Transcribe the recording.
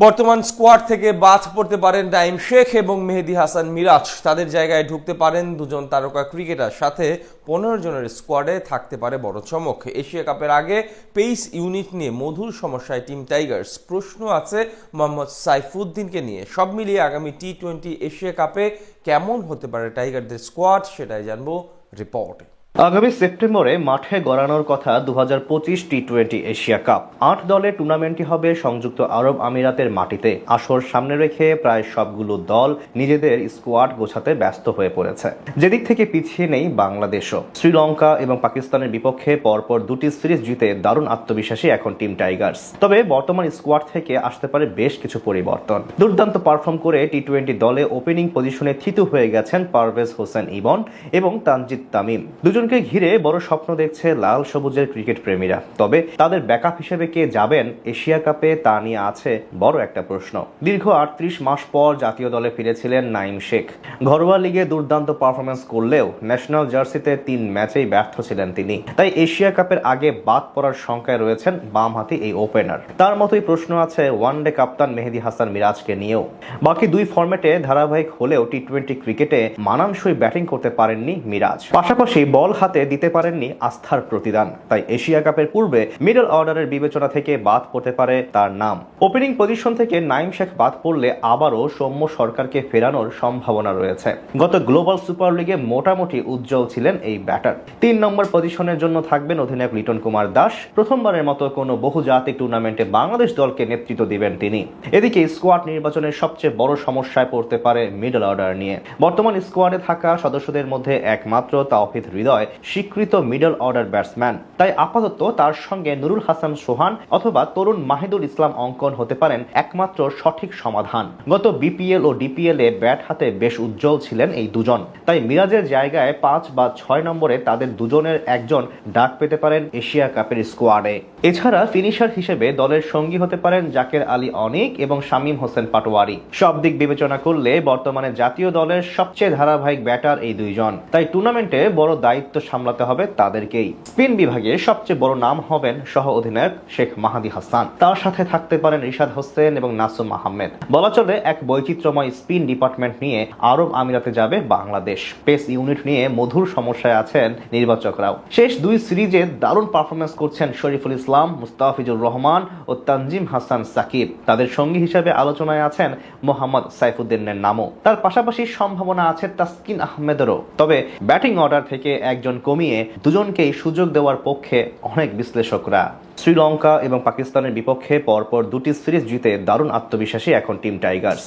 বর্তমান স্কোয়াড থেকে বাদ পড়তে পারেন নাঈম শেখ এবং মেহেদী হাসান মিরাজ। তাদের জায়গায় ঢুকতে পারেন দুজন তারকা ক্রিকেটার। সাথে 15 জনের স্কোয়াডে থাকতে পারে বড় চমক। এশিয়া কাপের আগে পেস ইউনিট নিয়ে মধুর সমস্যায় টিম টাইগার্স। প্রশ্ন আছে মোহাম্মদ সাইফুদ্দিনকে নিয়ে। সব মিলিয়ে আগামী টি-20 এশিয়া কাপে কেমন হতে পারে টাইগারদের স্কোয়াড, সেটাই জানবো রিপোর্টে। আগামী সেপ্টেম্বরে মাঠে গড়ানোর কথা 2025 টি-20 এশিয়া কাপ। 8 দলের টুর্নামেন্টটি হবে সংযুক্ত আরব আমিরাতের মাটিতে। আসর সামনে রেখে প্রায় সবগুলো দল নিজেদের স্কোয়াড গোছাতে ব্যস্ত হয়ে পড়েছে। যেদিক থেকে পিছিয়ে নেই বাংলাদেশও। শ্রীলঙ্কা এবং পাকিস্তানের বিপক্ষে পরপর দুটি সিরিজ জিতে দারুণ আত্মবিশ্বাসী এখন টিম টাইগার্স। তবে বর্তমান স্কোয়াড থেকে আসতে পারে বেশ কিছু পরিবর্তন। দুর্দান্ত পারফর্ম করে টি-20 দলে ওপেনিং পজিশনে থিতু হয়ে গেছেন পারভেজ হোসেন ইমন এবং তানজিদ তামিম। দুজনকে ঘিরে বড় স্বপ্ন দেখছে লাল সবুজের ক্রিকেট প্রেমীরা। তবে তাদের ব্যাকআপ হিসেবে কে যাবেন এশিয়া কাপে, তা নিয়ে আছে বড় একটা প্রশ্ন। দীর্ঘ 38 মাস পর জাতীয় দলে ফিরেছিলেন নাঈম শেখ। ঘরোয়া লিগে দুর্দান্ত পারফরমেন্স করলেও ন্যাশনাল জার্সিতে 3 ম্যাচেই ব্যর্থ ছিলেন তিনি। তাই এশিয়া কাপের আগে বাদ পড়ার শঙ্কায় রয়েছেন বামহাতি এই ওপেনার। তার মতোই প্রশ্ন আছে ওয়ানডে কাপ্তান মেহেদী হাসান মিরাজকে নিয়েও। বাকি দুই ফরম্যাটে ধারাবাহিক হলেও টি-20 ক্রিকেটে মানানসই ব্যাটিং করতে পারেননি মিরাজ। পাশাপাশি বল হাতে দিতে পারেননি আস্থার প্রতিদান। তাই এশিয়া কাপের পূর্বে মিডল অর্ডারের বিবেচনা থেকে বাদ পড়তে পারে তার নাম। ওপেনিং পজিশন থেকে নাঈম শেখ বাদ পড়লে আবারও সৌম্য সরকারকে ফেরানোর সম্ভাবনা রয়েছে। গত গ্লোবাল সুপার লিগে মোটামুটি উজ্জ্বল ছিলেন এই ব্যাটার। 3 নম্বর পজিশনের জন্য থাকবেন অধিনায়ক লিটন কুমার দাস। প্রথমবারের মতো কোনো বহুজাতিক টুর্নামেন্টে বাংলাদেশ দলকে নেতৃত্ব দিবেন তিনি। এদিকে স্কোয়াড নির্বাচনের সবচেয়ে বড় সমস্যায় পড়তে পারে মিডল অর্ডার নিয়ে। বর্তমান স্কোয়াডে থাকা সদস্যদের মধ্যে একমাত্র তাওহিদ হৃদয় স্বীকৃত মিডল অর্ডার ব্যাটসম্যান। তাই আপাতত তার সঙ্গে নুরুল হাসান সোহান অথবা তরুণ মাহিদুল ইসলাম অঙ্কন হতে পারেন একমাত্র সঠিক সমাধান। গত বিপিএল ও ডিপিএল এ ব্যাট হাতে বেশ উজ্জ্বল ছিলেন এই দুজন। তাই মিরাজের জায়গায় 5 বা 6 নম্বরে তাদের দুজনের একজন ডাক পেতে পারেন এশিয়া কাপের স্কোয়াডে। এছাড়া ফিনিশার হিসেবে দলের সঙ্গী হতে পারেন জাকের আলী অনিক এবং শামীম হোসেন পাটোয়ারি। সব দিক বিবেচনা করলে বর্তমানে জাতীয় দলের সবচেয়ে ধারাবাহিক ব্যাটার এই দুইজন। তাই টুর্নামেন্টে বড় দায়িত্ব সামলাতে হবে তাদেরকেই। স্পিন বিভাগে সবচেয়ে বড় নাম হবেন সহ অধিনায়ক শেখ মাহাদী হাসান। তার সাথে থাকতে পারেন রিশাদ হোসেন এবং নাসুম আহমেদ। বলা চলে এক বৈচিত্র্যময় স্পিন ডিপার্টমেন্ট নিয়ে আরব আমিরাতে যাবে বাংলাদেশ। পেস ইউনিট নিয়ে মধুর সমস্যায় আছেন নির্বাচকরাও। শেষ 2 সিরিজে দারুণ পারফরমেন্স করছেন শরীফুল ইসলাম, মুস্তাফিজুর রহমান ও তানজিম হাসান সাকিব। তাদের সঙ্গী হিসেবে আলোচনায় আছেন মোহাম্মদ সাইফুদ্দিনের নামও। তার পাশাপাশি সম্ভাবনা আছে তাসকিন আহমেদেরও। তবে ব্যাটিং অর্ডার থেকে একজন কমিয়ে দুজনকেই সুযোগ দেওয়ার পক্ষে অনেক বিশ্লেষকরা। শ্রীলঙ্কা এবং পাকিস্তানের বিপক্ষে পরপর 2টি সিরিজ জিতে দারুণ আত্মবিশ্বাসী এখন টিম টাইগার্স।